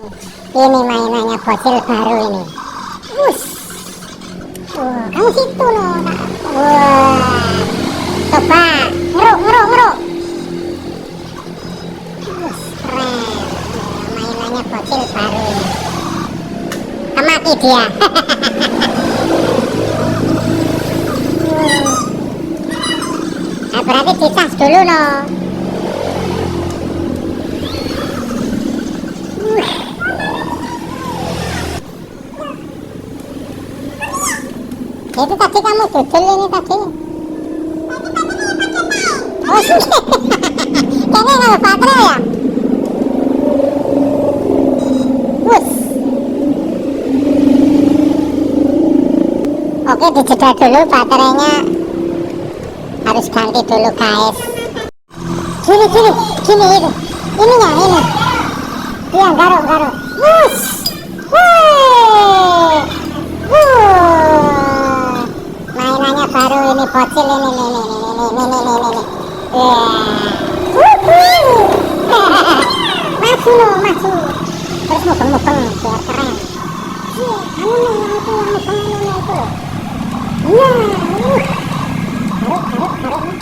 Ini mainannya Bocil baru ini. Us. Kamu situ loh. Wah. Coba ngeruk. Us, keren. Mainannya Bocil baru ini. Amati dia. Nah, berarti dicas dulu loh. Itu tadi kamu dodol ini tadi. Oh sih. Kayaknya nggak baterai ya. Wus. Oke, dijeda dulu baterainya. Harus ganti dulu guys. Gini itu. Ininya ini. Iya, garuk. Wus. Mainannya baru ini Bocil ini nih. Maju. Terus mukeng biar keren. Anu yang itu yang mukeng itu loh. Iya. Garuk.